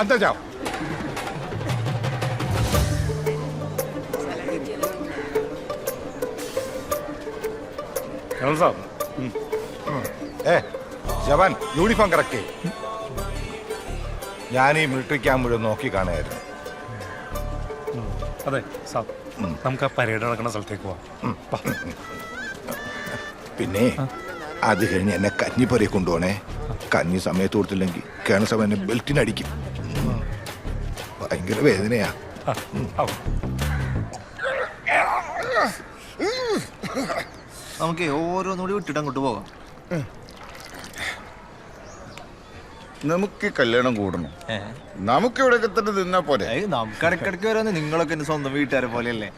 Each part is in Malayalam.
अंदर जाओ। जनरल साहब, ജവാൻ യൂണിഫോം കറക്റ്റ്. ഞാൻ ഈ മിലിറ്ററി ക്യാമ്പ് മുഴുവൻ നോക്കി കാണുമായിരുന്നു. അതെ സാബ്, നമുക്ക് ആ പരേഡ് നടക്കുന്ന സ്ഥലത്തേക്ക് പോവാം. പിന്നെ അത് കഴിഞ്ഞ് എന്നെ കഞ്ഞിപ്പുരയെ കൊണ്ടുപോണേ. കഞ്ഞി സമയത്ത് കൊടുത്തില്ലെങ്കിൽ കേണൽ സാബ് എന്നെ ബെൽറ്റിനടിക്കും. ഭയങ്കര വേദനയാ. നമുക്ക് ഓരോന്നുകൂടി വിട്ടിട്ട് അങ്ങോട്ട് പോകാം. നമുക്ക് കല്യാണം കൂടണം. നമുക്ക് ഇവിടെ തന്നെ നിന്നാ പോലെ. നമുക്ക് ഇടയ്ക്കിടയ്ക്ക് വരാന്ന്. നിങ്ങളൊക്കെ എന്റെ സ്വന്തം വീട്ടുകാരെ പോലെയല്ലേ?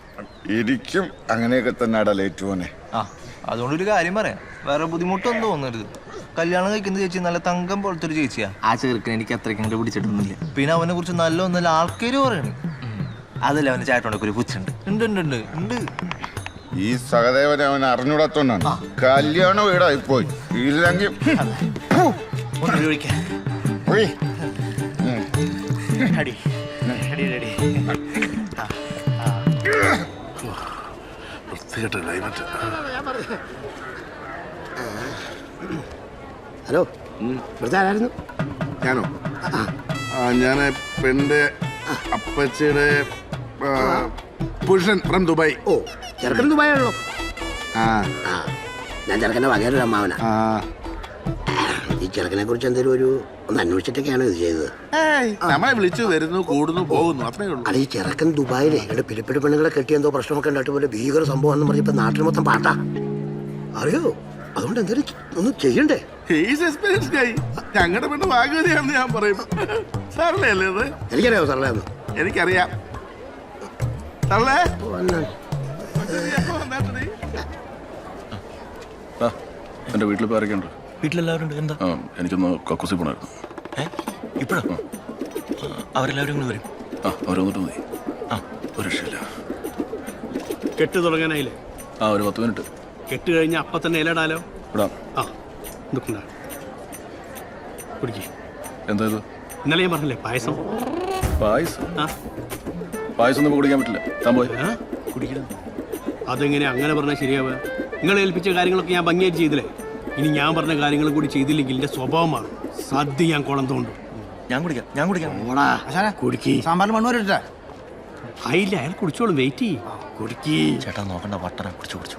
ഇരിക്കും അങ്ങനെയൊക്കെ തന്നെ ലേറ്റുപോനെ. ആ, അതുകൊണ്ടൊരു കാര്യം പറയാം, വേറെ ബുദ്ധിമുട്ടൊന്നും തോന്നരുത്. കല്യാണം കഴിക്കുന്ന ചേച്ചി നല്ല തങ്കം പോലത്തെ ഒരു ചേച്ചിയാ. ആ ചെറുക്കൻ എനിക്ക് അത്രയ്ക്ക് അങ്ങോട്ട് പിടിച്ചിട്ടൊന്നുമില്ല. പിന്നെ അവനെ കുറിച്ച് നല്ല ഒന്നല്ല ആൾക്കാര് പറയണ്. അതല്ല അവന് ചേട്ടനൊക്കെ ഒരു പുച്ഛുണ്ട്. ഉണ്ട്. ഈ സഹദേവനെ അവൻ അറിഞ്ഞൂടാത്തോണ്ടാണ് കല്യാണം വീടായി പോയി. ഇല്ലെങ്കിൽ ഹലോ, ഇവിടുത്തെ ആരായിരുന്നു? ഞാനോ? ഞാൻ പെണ്ണിന്റെ അപ്പച്ചയുടെ പുരുഷൻ ഫ്രം ദുബായ്. ഓ, ചെറുക്കൻ ദുബായാണല്ലോ. ആ, ഞാൻ ചെറുക്കൻ്റെ വകയൊരു അമ്മാവനാ. ഈ ചെറുക്കനെ കുറിച്ച് എന്തെങ്കിലും ഒന്ന് അന്വേഷിച്ചിട്ടൊക്കെയാണ് ഇത് ചെയ്തത്. നമ്മളെ വിളിച്ചു വരുന്നു, കൂടുന്നു, പോകുന്നു, അത്രേ ഉള്ളൂ. അത് ഈ ചെറുക്കൻ ദുബായിലെ ഇവിടെ പിലിപ്പിടി പെണ്ണുങ്ങളെ കെട്ടി എന്തോ പ്രശ്നമൊക്കെ ഉണ്ടായിട്ട് പോലെ ഭീകര സംഭവം പറഞ്ഞപ്പോ നാട്ടിൽ മൊത്തം പാട്ടാ. അറിയോ? അതുകൊണ്ട് എന്തെങ്കിലും ഒന്നും ചെയ്യണ്ടേ? ഞങ്ങളുടെ പെണ്ണ് ഭാഗ്യവതിയാണെന്ന് ഞാൻ പറയും. സാറല്ലേ അല്ലേ അത്? എനിക്കറിയാമോ സാറേ? എനിക്കറിയാം. സാറേ എന്റെ വീട്ടിൽ ഇപ്പോൾ ആരൊക്കെയുണ്ട്? വീട്ടിലെല്ലാവരും ഉണ്ട്. എന്താ? എനിക്കൊന്ന് കക്കൂസി പോണായിരുന്നു. ഇപ്പഴോ? അവരെല്ലാവരും ഇങ്ങോട്ട് വരും. അവർ വന്നിട്ട് മതി. ഒരു രക്ഷയില്ല. കെട്ട് തുടങ്ങാനായില്ലേ? ഒരു 10 മിനിറ്റ്. കെട്ട് കഴിഞ്ഞ അപ്പം തന്നെ ഇലയിടാലോ. ഇടാം. കുടിക്കേ. എന്താ ഇത്? ഇന്നലെ ഞാൻ പറഞ്ഞില്ലേ പായസം. പായസം ഒന്നും കുടിക്കാൻ പറ്റില്ല. താൻ പോയി കുടിക്കണം. അതെങ്ങനെ അങ്ങനെ പറഞ്ഞാൽ ശരിയാവുക? നിങ്ങൾ ഏൽപ്പിച്ച കാര്യങ്ങളൊക്കെ ഞാൻ ഭംഗിയായിട്ട് ചെയ്തില്ലേ? ഇനി ഞാൻ പറഞ്ഞ കാര്യങ്ങളും കൂടി ചെയ്തില്ലെങ്കിൽ എന്റെ സ്വഭാവമാണ്. സദ്യ ഞാൻ കുളം തോണ്ടും. ഞാൻ കുടിക്കാം. കുടിക്കി. സാമ്പാറിന് മണ്ണ് വരട്ടെ. ആയില്ല, അയാൾ കുടിച്ചോളും. വെയിറ്റ് ചെയ്യ്. കുടിക്കി. ചേട്ടാ നോക്കണ്ട, വട്ടന കുടിച്ചു.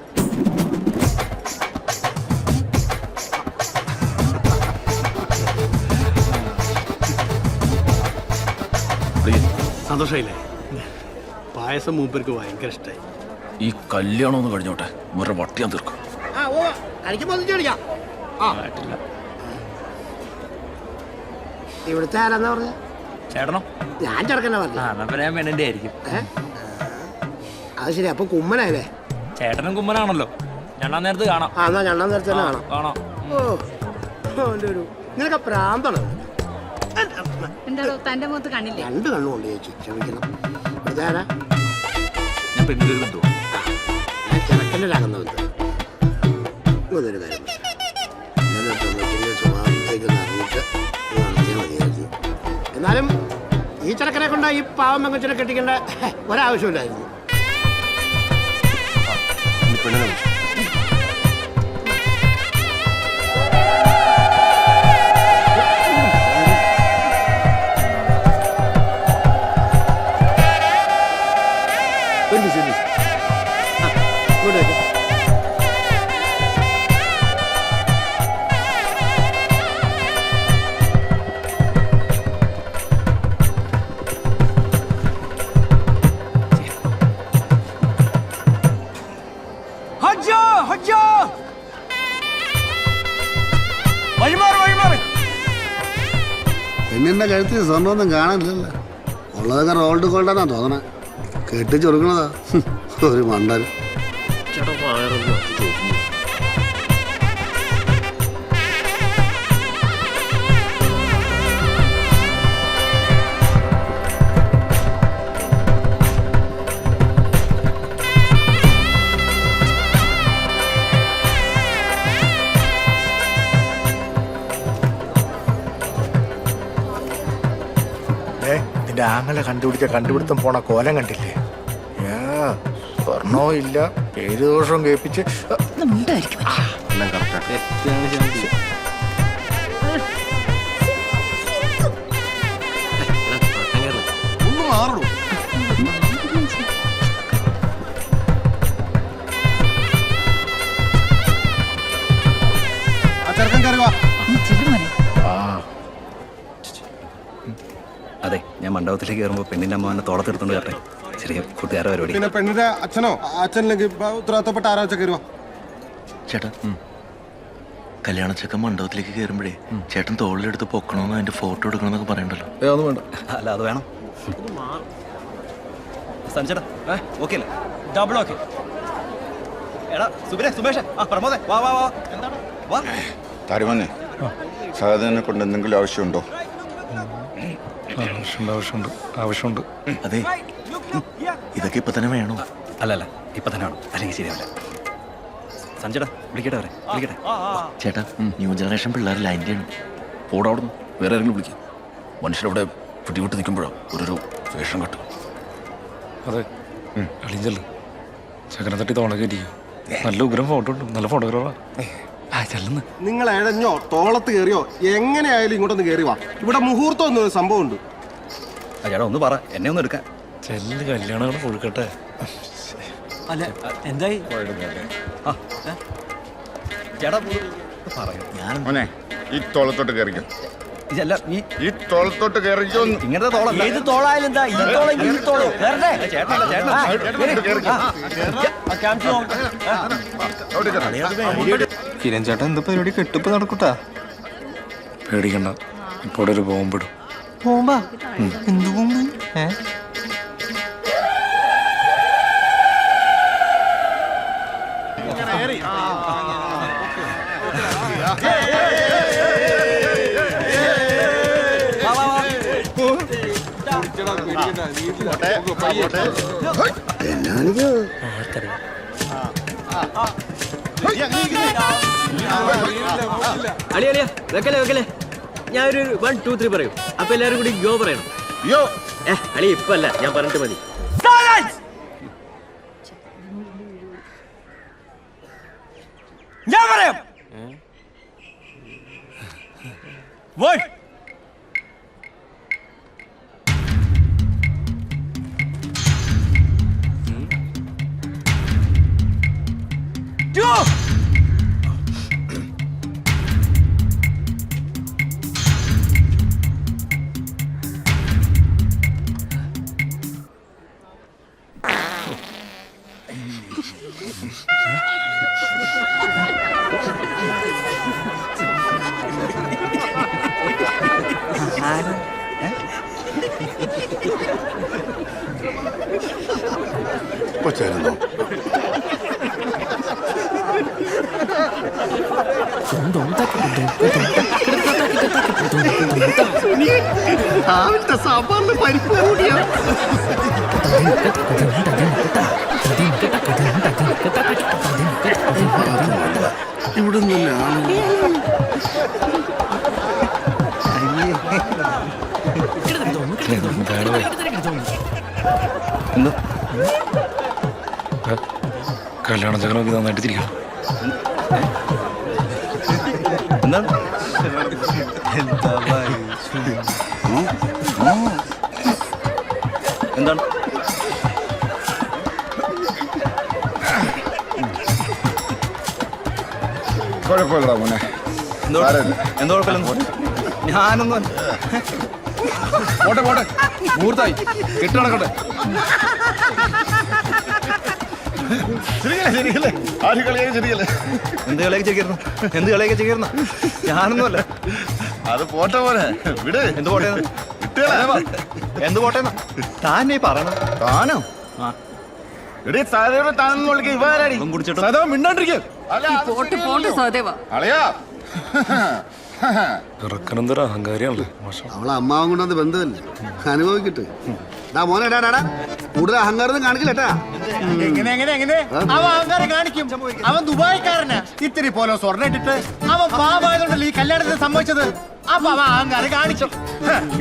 സന്തോഷമായില്ലേ? പായസം മൂപ്പർക്ക് ഭയങ്കര ഇഷ്ടമായി. ഈ കല്യാണം ഒന്ന് കഴിഞ്ഞോട്ടെ, വേറെ വട്ടിയാൻ തീർക്കും. ഇവിടുത്തെ ആരാന്നാ പറഞ്ഞ? ചേട്ടനോ? ഞാൻ ചെറുക്കനെ പറഞ്ഞു. പെണ്ണിന്റെ ആയിരിക്കും. അത് ശരി. അപ്പൊ കുമ്മനായല്ലേ? ചേട്ടനും കുമ്മനാണല്ലോ. രണ്ടാം നേരത്ത് കാണാം. എന്നാ രണ്ടാം നേരത്തെ തന്നെ കാണാം. നിനക്ക് പ്രാന്താണ്. തന്റെ മുഖത്ത് കണ്ണില്ലേ? 2 കണ്ണുകൊണ്ട് ചേച്ചി. ക്ഷമിക്കണം. ഇവിടുത്തെ ആരാ? ഞാൻ പെണ്ണിന്റെ ബന്ധു. ഞാൻ ചെറുക്കൻ്റെ രാകുന്നവൻ. അതൊരു കാര്യം സ്വഭാവത്തേക്കൊന്ന് അറിഞ്ഞിട്ട് നടത്തിയാൽ മതിയായിരുന്നു. എന്നാലും ഈ ചെറുക്കനെ കൊണ്ട് ഈ പാവം പെങ്കൊച്ചിനെ കെട്ടിക്കേണ്ട ഒരാവശ്യമില്ലായിരുന്നു. പെണ്ണിന്റെ കഴുത്തിൽ സ്വർണ്ണമൊന്നും കാണാനില്ലല്ലോ. ഉള്ളതൊക്കെ റോൾഡ് ഗോൾഡാന്നാ തോന്നണേ. കെട്ടിച്ചൊടുക്കണതാ ഒരു മണ്ടൻ. നിന്റെ ആങ്ങളെ കണ്ടുപിടുത്തം പോണ കോലം കണ്ടില്ലേ? സ്വർണവും ഇല്ല, പേര് ദോഷവും കേൾപ്പിച്ച്. എല്ലാം കറക്റ്റാ. ഒന്ന് മാറണോ? ആ ചെറുക്കൻ കയറി വാ. അതെ, ഞാൻ മണ്ഡപത്തിലേക്ക് കയറുമ്പോൾ പെണ്ണിന്റെ അമ്മ എന്നെ തോളത്തെടുത്തോണ്ട് കയറട്ടെ. ചെറിയ കൂട്ടുകാരെ പരിപാടി. പിന്നെ പെണ്ണിന്റെ അച്ഛനോ അച്ഛനിലേക്ക് ഉത്തരവാദിത്തപ്പെട്ട ആരാച്ച കയറി വാ. ചേട്ടാ, കല്യാണച്ചക്കൻ മണ്ഡപത്തിലേക്ക് കയറുമ്പോഴേ ചേട്ടൻ തോളിലെടുത്ത് പൊക്കണമെന്ന് അതിന്റെ ഫോട്ടോ എടുക്കണമെന്നൊക്കെ പറയണ്ടല്ലോ. ഒന്നും വേണ്ട. അല്ല, അത് വേണം. ചേട്ടാ ഓക്കെ അല്ലേ? Double okay. എടാ സുമേഷ്, പ്രമോദേ, വാ വാ വാ. എന്താണ് വാ. താരുമോനെ, സഹോദരനെ കൊണ്ട് എന്തെങ്കിലും ആവശ്യമുണ്ടോ? ആവശ്യമുണ്ട്. അതെ, ഇതൊക്കെ ഇപ്പൊ തന്നെ വേണോ? അല്ല, ഇപ്പൊ തന്നെ വേണം, അല്ലെങ്കിൽ ശരിയാവില്ല. സഞ്ജടാ വിളിക്കട്ടെ, വിളിക്കട്ടെ. ചേട്ടാ, ന്യൂ ജനറേഷൻ പിള്ളേർ ലൈൻ്റെയാണ്. പോടാ അവിടുന്ന്, വേറെ ആരെങ്കിലും വിളിക്കാം. മനുഷ്യരവിടെ പിടിവിട്ട് നിൽക്കുമ്പോഴോ ഒരു വേഷം കെട്ടും. അതെ, അളിഞ്ചല്ല ചക്കനെ തട്ടി തോണ കയറ്റിക്കും. നല്ല ഉഗ്രം ഫോട്ടോ ഉണ്ട്, നല്ല ഫോട്ടോഗ്രാഫറാ. ചെല്ലുന്നു. നിങ്ങൾ എഴഞ്ഞോ തോളത്ത് കയറിയോ എങ്ങനെയായാലും ഇങ്ങോട്ടൊന്ന് കയറി വാ. ഇവിടെ മുഹൂർത്തം എന്നൊരു സംഭവം ഉണ്ട്. ചേട്ടാ ഒന്ന് പറ, എന്നെ ഒന്ന് എടുക്കാൻ. ചെല്ല്, കല്യാണങ്ങൾ കൊടുക്കട്ടെ. അല്ല എന്തായി? ചേട്ടാ പറയൂ. ഞാൻ മോനെ, ഈ തോളത്തോട്ട് കയറിക്കോ. ഇതല്ല, ഈ തോളത്തോട്ട് കയറിക്കോ. ഇങ്ങനത്തെ തോളല്ല. ഏത് തോളായാലും എന്താ? ഈ തോളെങ്കിൽ ഈ തോള് വേറെ. കിരൺ ചേട്ടാ, എന്താ പരിപാടി? കെട്ടിപ്പ് നടക്കൂട്ടാ. പേടിക്കണ്ട, ഇപ്പോൾ ഒരു ബോംബിടും. ബോംബാ? എന്ത് ബോംബ്? എന്നാണിത്? അളിയ വെക്കലേ. ഞാനൊരു 1 2 3 പറയും. അപ്പൊ എല്ലാരും കൂടി യോ പറയണം. അളി ഇപ്പൊ അല്ല, ഞാൻ പറഞ്ഞിട്ട് മതി. ഞാൻ പറയാം. ചേരുന്നോ? സാമ്പാറിന് പരിപ്പ് കൂടിയോ? ഇവിടെ എന്താ കല്യാണ ചക്കനൊക്കെ നന്നായിട്ട് തിരിക്കണം. എന്താണ്? എന്താണ്? കുഴപ്പമില്ല മോനെ. എന്തോ കുഴപ്പമില്ല. ഞാനൊന്നും പോട്ടെ മുഹൂർത്തായി കെട്ട് നടക്കട്ടെ. ശരിയല്ലേ? ആര് കളിയൊക്കെ ശരിയല്ലേ? എന്ത് കളിയൊക്കെ ചെയ്യുന്ന ഞാനൊന്നുമല്ല. അത് പോട്ടെ പോലെ വിട്. എന്ത് പോട്ടേന്ന്? എന്ത് പോട്ടേന്ന താനേ പറയണം. താനോ? ഇറക്കനെന്തൊരു അഹങ്കാരിയാണല്ലേ. അവളെ അമ്മാവൻ കൊണ്ടുവന്ന് ബന്ധമല്ലേ, അനുഭവിക്കട്ടെ. മോനെ കൂടുതൽ അഹങ്കാരം കാണിക്കില്ലട്ടാ. എങ്ങനെ അവൻ അഹങ്കാരം കാണിക്കും? അവൻ ദുബായിക്കാരനാ. ഇത്തിരി പോലെ സ്വർണ്ണം ഇട്ടിട്ട് അവൻ പാവായതുകൊണ്ടല്ലേ ഈ കല്യാണത്തിന് സംഭവിച്ചത്. അപ്പൊ അവൻ അഹങ്കാരം കാണിച്ചു.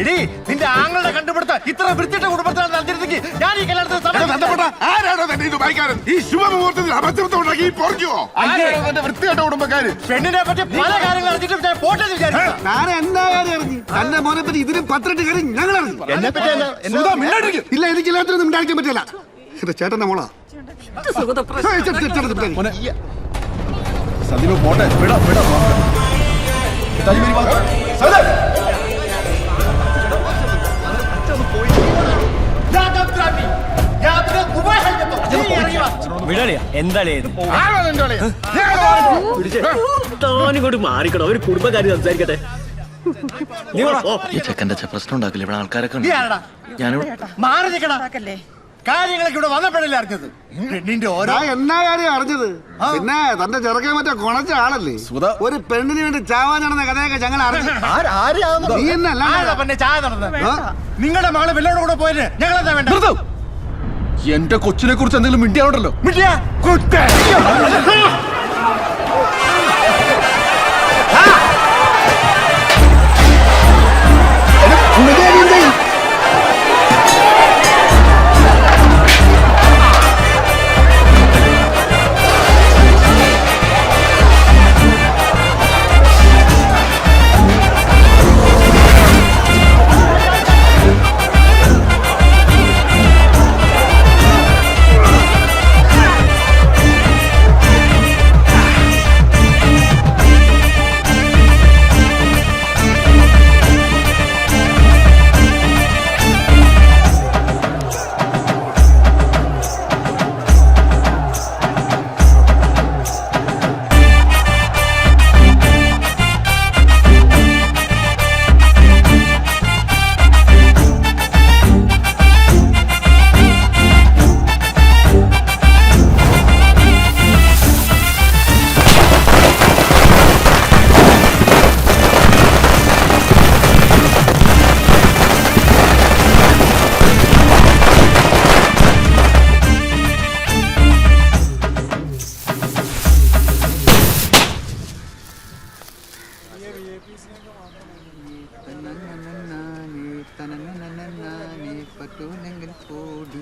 ഇടി നിന്റെ ആങ്ങളുടെ കണ്ടുപിടുത്ത ഇത്ര വൃത്തിയുടെ കുടുംബത്തിലാണ് നടത്തിയിരുന്നെങ്കിൽ ഞാൻ ഈ കല്യാണത്തിന് വൃത്തിയായിട്ട കുടുംബക്കാര് പെണ്ണിനെ പറ്റി പല കാര്യങ്ങൾ അറിഞ്ഞിട്ടും ഞാൻ പോട്ടെന്ന് വിചാരിച്ചു. ഞാൻ എന്താ കാര്യം അറിഞ്ഞു തന്റെ മോനെ പറ്റി ഇതിനും 18 കാര്യം ഞങ്ങൾ അറിഞ്ഞു. എന്നെ പറ്റി ഇല്ല എനിക്ക് എല്ലാത്തിനും ഉണ്ടാക്കാൻ പറ്റില്ല. എന്റെ ചേട്ടന്റെ മോളാ സന്ദീപ് പോട്ടെ, വിടാം വിടാം. എന്താണിങ്ങോട്ട് മാറിക്കണോ? ഒരു കുടുംബക്കാരി സംസാരിക്കട്ടെ. ഈ ചെക്കൻ്റെ പ്രശ്നം ഉണ്ടാക്കില്ല ഇവിടെ ആൾക്കാരൊക്കെ മാറി നിൽക്കണ കാര്യങ്ങളൊക്കെ ഇവിടെ വന്നപ്പോഴല്ലേ അറിഞ്ഞത്. പെണ്ണിന്റെ ഓരോ എന്നാ കാര്യം അറിഞ്ഞത്? പിന്നെ തന്റെ ചെറുക്കാൻ മറ്റേ കൊണച്ച ആളല്ലേ ഒരു പെണ്ണിന് വേണ്ടി ചാവാനാണെന്ന കഥയൊക്കെ ഞങ്ങൾ അറിഞ്ഞു. നീ എന്നല്ല പിന്നെ ചായ നടന്നത്. നിങ്ങളുടെ മകള് വെള്ളോട് കൂടെ പോയത് ഞങ്ങൾ എന്താ വേണ്ട? എന്റെ കൊച്ചിനെ കുറിച്ച് എന്തെങ്കിലും മിണ്ടിയാണല്ലോ. മിണ്ടിയാ കുത്തേ. പറ്റൂലെങ്കിൽ കൂടി